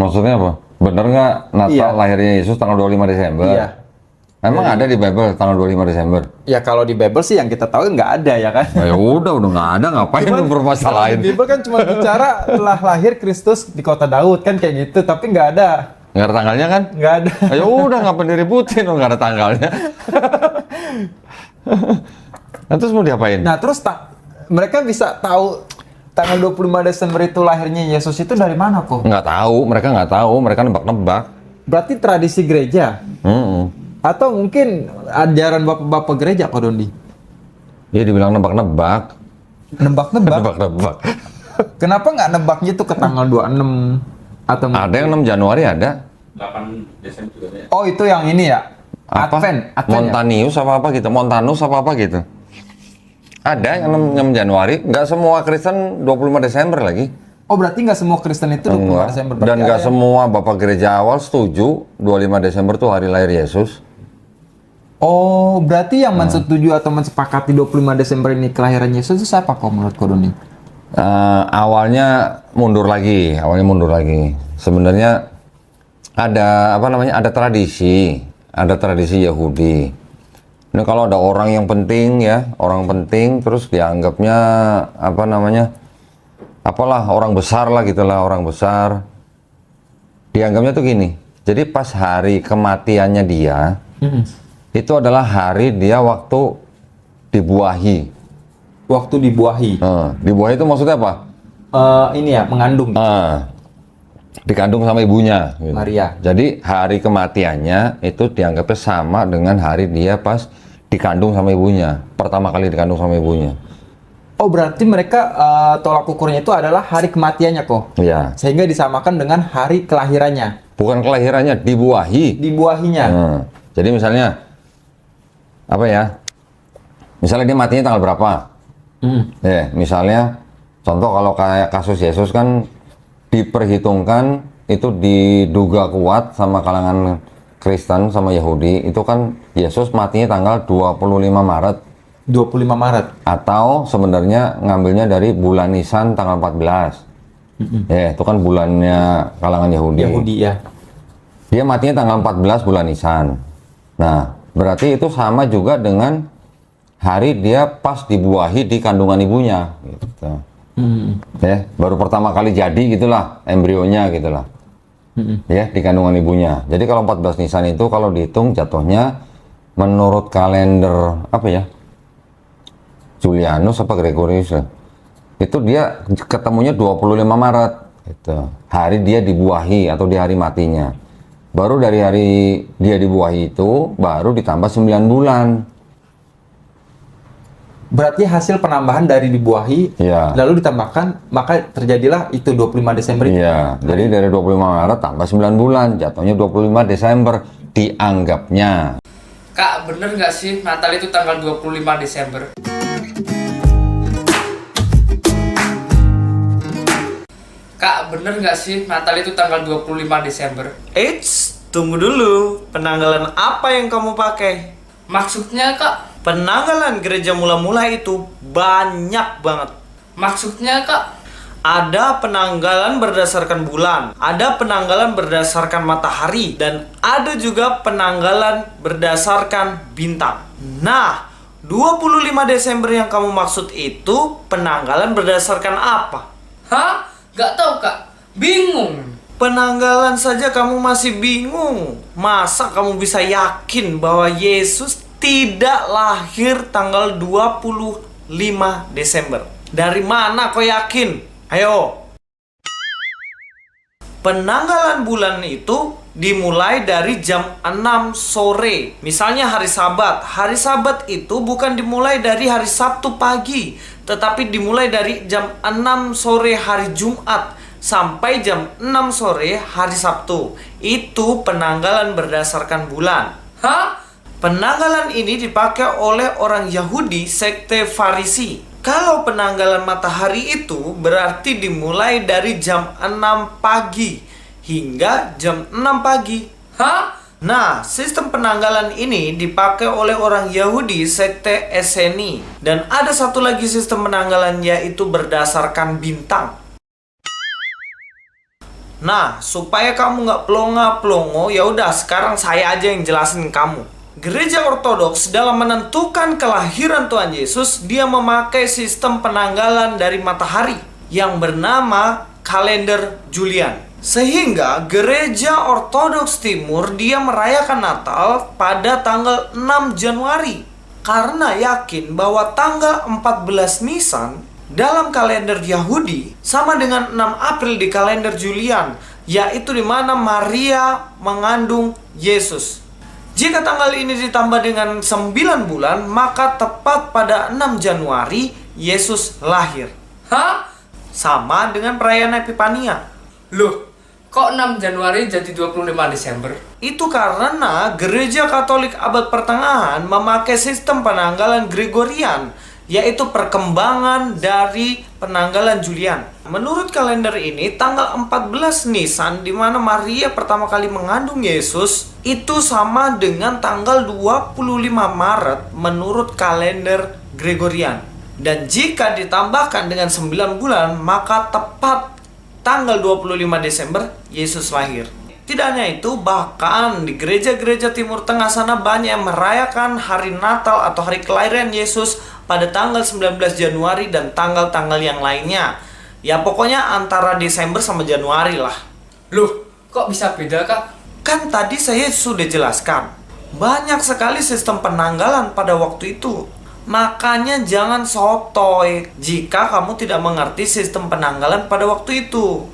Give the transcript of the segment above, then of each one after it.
Maksudnya apa? Bener nggak Natal lahirnya Yesus tanggal 25 Desember? Iya. Emang ada di Bible tanggal 25 Desember? Ya kalau di Bible sih yang kita tahu nggak ada ya kan. Ya udah nggak ada, ngapain lu bermasalahin? Di Bible kan cuma bicara telah lahir Kristus di kota Daud kan kayak gitu, tapi nggak ada. Nggak ada tanggalnya kan? Nggak ada. Ya udah, ngapain diributin, nggak ada tanggalnya. Nah, terus mau diapain? Nah terus mereka bisa tahu tanggal 25 Desember itu lahirnya Yesus itu dari mana kok? Nggak tahu, mereka nebak-nebak. Berarti tradisi gereja? Atau mungkin ajaran bapak-bapak gereja kok Dondi? Ya dibilang nebak-nebak. Nebak-nebak? Nebak-nebak. Kenapa nggak nebaknya tuh ke tanggal 26? Atau Ada yang 6 Januari ada. 8 Desember juga ada ya? Oh itu yang ini ya? Apa? Advent ya? Montanius apa gitu, Montanus apa gitu. Ada yang 6 Januari, nggak semua Kristen 25 Desember lagi. Oh berarti nggak semua Kristen itu 25 Enggak. Desember? Dan nggak semua bapak gereja awal setuju 25 Desember tuh hari lahir Yesus. Oh berarti yang mensetujui atau mensepakati 25 Desember ini kelahiran Yesus itu siapa kok menurut kau Doni? Awalnya mundur lagi. Sebenarnya ada ada tradisi Yahudi. Ini kalau ada orang yang penting terus dianggapnya orang besar lah gitulah, orang besar. Dianggapnya tuh gini. Jadi pas hari kematiannya dia, itu adalah hari dia waktu dibuahi. Waktu dibuahi? Dibuahi itu maksudnya apa? Ini ya, mengandung. Dikandung sama ibunya. Gitu. Maria. Jadi hari kematiannya itu dianggapnya sama dengan hari dia pas dikandung sama ibunya. Pertama kali dikandung sama ibunya. Oh berarti mereka tolak ukurnya itu adalah hari kematiannya kok? Iya. Sehingga disamakan dengan hari kelahirannya? Bukan kelahirannya, dibuahi. Dibuahinya? Jadi misalnya, misalnya dia matinya tanggal berapa? Misalnya, contoh kalau kayak kasus Yesus kan diperhitungkan itu diduga kuat sama kalangan Kristen sama Yahudi, itu kan Yesus matinya tanggal 25 Maret. 25 Maret? Atau sebenarnya ngambilnya dari bulan Nisan tanggal 14. Itu kan bulannya kalangan Yahudi. Yahudi ya. Dia matinya tanggal 14 bulan Nisan. Nah, berarti itu sama juga dengan hari dia pas dibuahi di kandungan ibunya. Gitu. Baru pertama kali jadi gitulah, embrionya gitulah. Di kandungan ibunya. Jadi kalau 14 Nisan itu kalau dihitung jatuhnya menurut kalender Julianus apa Gregorius ya? Itu dia ketemunya 25 Maret gitu. Hari dia dibuahi atau di hari matinya. Baru dari hari dia dibuahi itu baru ditambah 9 bulan. Berarti hasil penambahan dari dibuahi lalu ditambahkan, maka terjadilah itu 25 Desember itu. Iya, jadi dari 25 Maret tambah 9 bulan, jatuhnya 25 Desember dianggapnya. Kak, bener nggak sih Natal itu tanggal 25 Desember? Kak, bener nggak sih Natal itu tanggal 25 Desember? Eits, tunggu dulu. Penanggalan apa yang kamu pakai? Maksudnya Kak? Penanggalan gereja mula-mula itu banyak banget. Maksudnya Kak? Ada penanggalan berdasarkan bulan, ada penanggalan berdasarkan matahari, dan ada juga penanggalan berdasarkan bintang. Nah, 25 Desember yang kamu maksud itu penanggalan berdasarkan apa? Hah? Gak tahu Kak, bingung. Penanggalan saja kamu masih bingung. Masa kamu bisa yakin bahwa Yesus tidak lahir tanggal 25 Desember? Dari mana kau yakin? Ayo. Penanggalan bulan itu dimulai dari jam 6 sore. Misalnya hari Sabat. Hari Sabat itu bukan dimulai dari hari Sabtu pagi, tetapi dimulai dari jam 6 sore hari Jumat sampai jam 6 sore hari Sabtu. Itu penanggalan berdasarkan bulan. Hah? Penanggalan ini dipakai oleh orang Yahudi sekte Farisi. Kalau penanggalan matahari itu berarti dimulai dari jam 6 pagi hingga jam 6 pagi. Hah? Nah, sistem penanggalan ini dipakai oleh orang Yahudi sekte Eseni. Dan ada satu lagi sistem penanggalan, yaitu berdasarkan bintang. Nah, supaya kamu nggak pelongo-pelongo, ya udah sekarang saya aja yang jelasin kamu. Gereja Ortodoks dalam menentukan kelahiran Tuhan Yesus, dia memakai sistem penanggalan dari matahari yang bernama kalender Julian. Sehingga Gereja Ortodoks Timur dia merayakan Natal pada tanggal 6 Januari. Karena yakin bahwa tanggal 14 Nisan dalam kalender Yahudi sama dengan 6 April di kalender Julian, yaitu di mana Maria mengandung Yesus. Jika tanggal ini ditambah dengan 9 bulan, maka tepat pada 6 Januari Yesus lahir. Hah? Sama dengan perayaan Epifania. Loh, kok 6 Januari jadi 25 Desember? Itu karena Gereja Katolik abad pertengahan memakai sistem penanggalan Gregorian, yaitu perkembangan dari penanggalan Julian. Menurut kalender ini, tanggal 14 Nisan di mana Maria pertama kali mengandung Yesus itu sama dengan tanggal 25 Maret menurut kalender Gregorian. Dan jika ditambahkan dengan 9 bulan, maka tepat tanggal 25 Desember Yesus lahir. Tidak hanya itu, bahkan di gereja-gereja Timur Tengah sana banyak yang merayakan hari Natal atau hari kelahiran Yesus pada tanggal 19 Januari dan tanggal-tanggal yang lainnya. Ya pokoknya antara Desember sama Januari lah. Loh, kok bisa beda, Kak? Kan tadi saya sudah jelaskan, banyak sekali sistem penanggalan pada waktu itu. Makanya jangan sotoy jika kamu tidak mengerti sistem penanggalan pada waktu itu.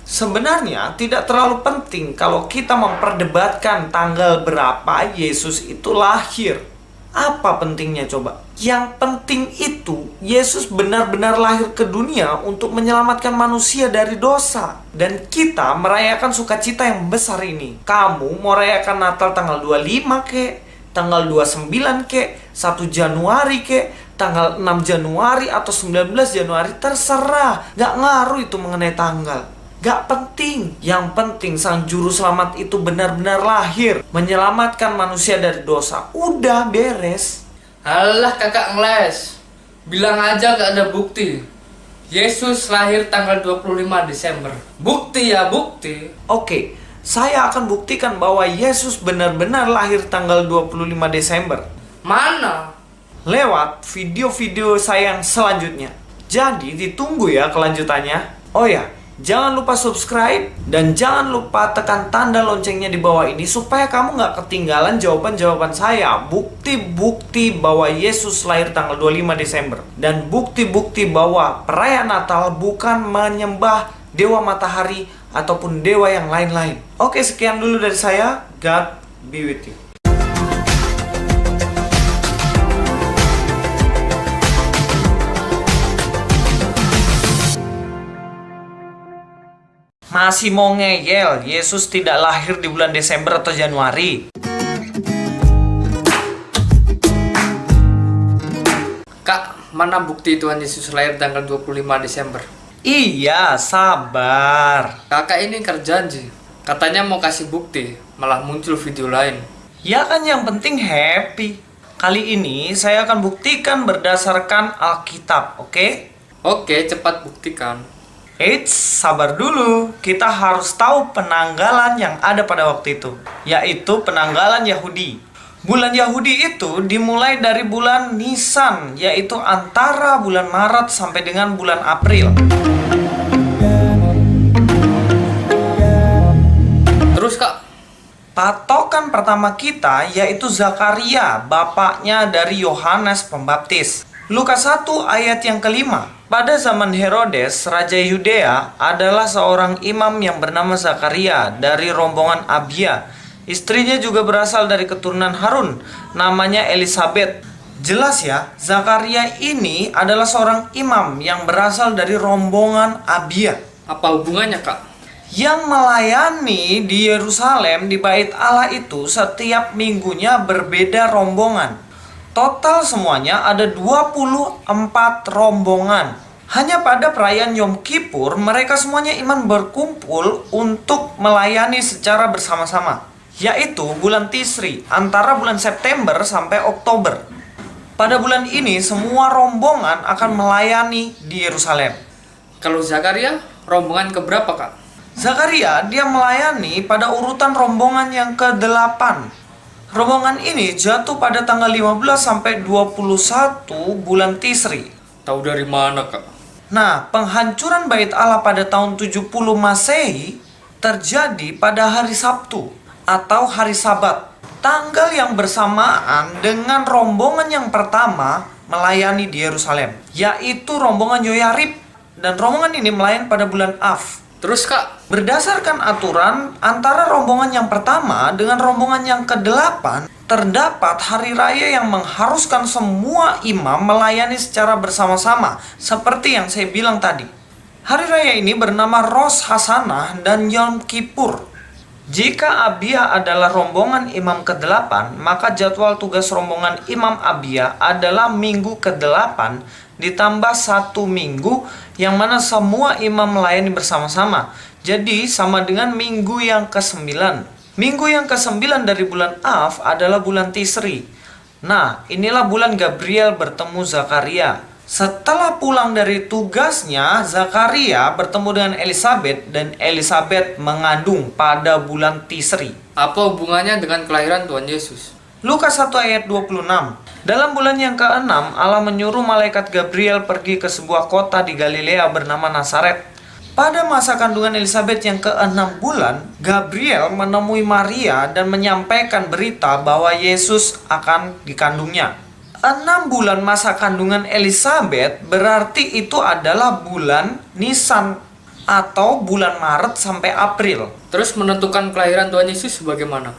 Sebenarnya tidak terlalu penting kalau kita memperdebatkan tanggal berapa Yesus itu lahir. Apa pentingnya coba? Yang penting itu Yesus benar-benar lahir ke dunia untuk menyelamatkan manusia dari dosa. Dan kita merayakan sukacita yang besar ini. Kamu mau rayakan Natal tanggal 25 kek, tanggal 29 kek, 1 Januari kek, tanggal 6 Januari atau 19 Januari, terserah. Gak ngaruh itu mengenai tanggal. Gak penting. Yang penting sang juru selamat itu benar-benar lahir, menyelamatkan manusia dari dosa. Udah beres. Alah kakak ngeles. Bilang aja gak ada bukti. Yesus lahir tanggal 25 Desember. Bukti ya bukti. Oke, saya akan buktikan bahwa Yesus benar-benar lahir tanggal 25 Desember. Mana? Lewat video-video saya yang selanjutnya. Jadi ditunggu ya kelanjutannya. Oh ya, jangan lupa subscribe dan jangan lupa tekan tanda loncengnya di bawah ini supaya kamu nggak ketinggalan jawaban-jawaban saya. Bukti-bukti bahwa Yesus lahir tanggal 25 Desember. Dan bukti-bukti bahwa perayaan Natal bukan menyembah dewa matahari ataupun dewa yang lain-lain. Oke, sekian dulu dari saya. God be with you. Masih mau ngeyel, Yesus tidak lahir di bulan Desember atau Januari. Kak, mana bukti Tuhan Yesus lahir tanggal 25 Desember? Iya, sabar. Kakak ini kerjanji. Katanya mau kasih bukti, malah muncul video lain. Ya kan yang penting happy. Kali ini saya akan buktikan berdasarkan Alkitab, oke? Oke, cepat buktikan. Eits, sabar dulu. Kita harus tahu penanggalan yang ada pada waktu itu, yaitu penanggalan Yahudi. Bulan Yahudi itu dimulai dari bulan Nisan, yaitu antara bulan Maret sampai dengan bulan April. Terus Kak? Patokan pertama kita yaitu Zakaria, bapaknya dari Yohanes Pembaptis. Lukas 1 ayat yang kelima. Pada zaman Herodes, Raja Yudea adalah seorang imam yang bernama Zakaria dari rombongan Abia. Istrinya juga berasal dari keturunan Harun, namanya Elisabet. Jelas ya, Zakaria ini adalah seorang imam yang berasal dari rombongan Abia. Apa hubungannya Kak? Yang melayani di Yerusalem di Bait Allah itu setiap minggunya berbeda rombongan. Total semuanya ada 24 rombongan. Hanya pada perayaan Yom Kippur, mereka semuanya iman berkumpul untuk melayani secara bersama-sama, yaitu bulan Tisri, antara bulan September sampai Oktober. Pada bulan ini, semua rombongan akan melayani di Yerusalem. Kalau Zakaria, rombongan keberapa, Kak? Zakaria dia melayani pada urutan rombongan yang ke-8. Rombongan ini jatuh pada tanggal 15 sampai 21 bulan Tisri. Tahu dari mana, Kak? Nah, penghancuran bait Allah pada tahun 70 Masehi terjadi pada hari Sabtu atau hari Sabat. Tanggal yang bersamaan dengan rombongan yang pertama melayani di Yerusalem, yaitu rombongan Yoyarib. Dan rombongan ini melayani pada bulan Av. Terus, Kak? Berdasarkan aturan antara rombongan yang pertama dengan rombongan yang ke-8, terdapat hari raya yang mengharuskan semua imam melayani secara bersama-sama, seperti yang saya bilang tadi. Hari raya ini bernama Rosh Hashanah dan Yom Kippur. Jika Abia adalah rombongan imam ke-8, maka jadwal tugas rombongan imam Abia adalah minggu ke-8 ditambah 1 minggu yang mana semua imam melayani bersama-sama. Jadi sama dengan minggu yang ke-9. Minggu yang ke-9 dari bulan Av adalah bulan Tisri. Nah, inilah bulan Gabriel bertemu Zakaria. Setelah pulang dari tugasnya, Zakaria bertemu dengan Elisabet dan Elisabet mengandung pada bulan Tisri. Apa hubungannya dengan kelahiran Tuhan Yesus? Lukas 1 ayat 26. Dalam bulan yang ke-6, Allah menyuruh malaikat Gabriel pergi ke sebuah kota di Galilea bernama Nazaret. Pada masa kandungan Elisabet yang ke-6 bulan, Gabriel menemui Maria dan menyampaikan berita bahwa Yesus akan dikandungnya. 6 bulan masa kandungan Elisabet berarti itu adalah bulan Nisan atau bulan Maret sampai April. Terus menentukan kelahiran Tuhan Yesus bagaimana?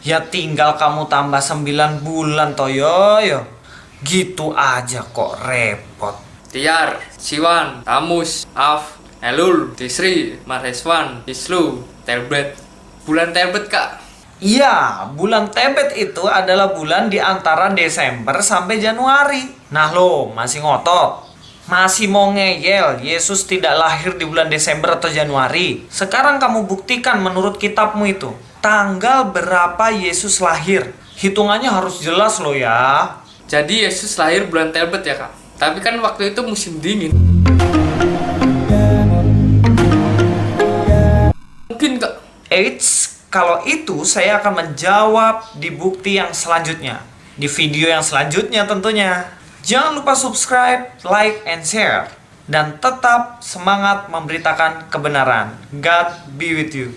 Ya tinggal kamu tambah 9 bulan toyo. Gitu aja kok repot. Tiar, Siwan, Tamus, Av, Elul, Tisri, Mareswan, Kislu, Tebet. Bulan Tebet, Kak. Iya, bulan Tebet itu adalah bulan di antara Desember sampai Januari. Nah lo, masih ngotot? Masih mau ngeyel, Yesus tidak lahir di bulan Desember atau Januari. Sekarang kamu buktikan menurut kitabmu itu. Tanggal berapa Yesus lahir? Hitungannya harus jelas lo ya. Jadi Yesus lahir bulan Tebet ya, Kak? Tapi kan waktu itu musim dingin. Mungkin, Kak. Eits, kalau itu saya akan menjawab di bukti yang selanjutnya. Di video yang selanjutnya tentunya. Jangan lupa subscribe, like, and share. Dan tetap semangat memberitakan kebenaran. God be with you.